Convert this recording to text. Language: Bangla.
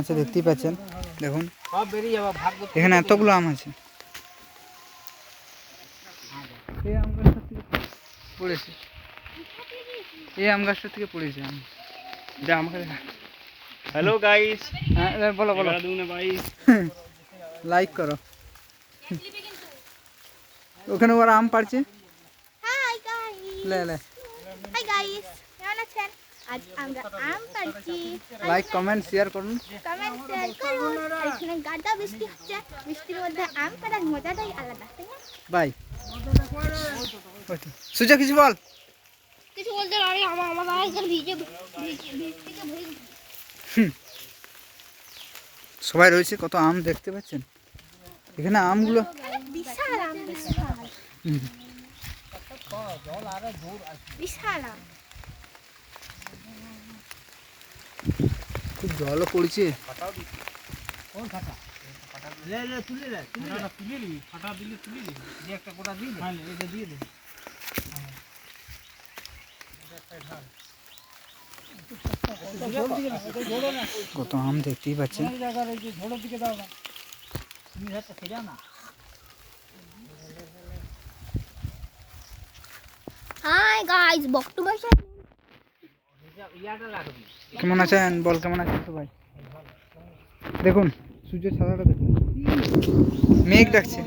আছে দেখতেই পাচ্ছেন। দেখুন এখানে এতগুলো আম আছে। এই আম গাছটা থেকে পড়েছে, এই আম গাছটা থেকে পড়েছে আম। আমাকে हेलो गाइस। হ্যাঁ বলো বলো। भाई লাইক করো। ওখানে ওরা আম পাড়ছে। হাই গাইস, লে লে হাই গাইস, কেমন আছেন? আজ আমরা আম পাড়ছি। লাইক কমেন্ট শেয়ার করুন। কমেন্ট শেয়ার করুন। আর এখানে গাদা বৃষ্টি হচ্ছে, বৃষ্টির মধ্যে আম পাড়ার মজাটাই আলাদা, তাই না? বাই। সুজা কিছু বল। কিছু বলতে পারি, আমার আজকাল ভিজে বৃষ্টিতে ভরে সবাই রয়েছে, কত আম দেখতে পাচ্ছেন এখানে আমগুলো। বিশাল আম, বিশাল বিশাল আম। খুব জলও পড়ছে। কত আম দেখতেই পাচ্ছেন। হাই গাইস, বকটু ভাষা। কেমন আছেন বল, কেমন আছেন সবাই? দেখুন সূর্যের ছায়াটা দেখুন, মেঘ ডাকছে।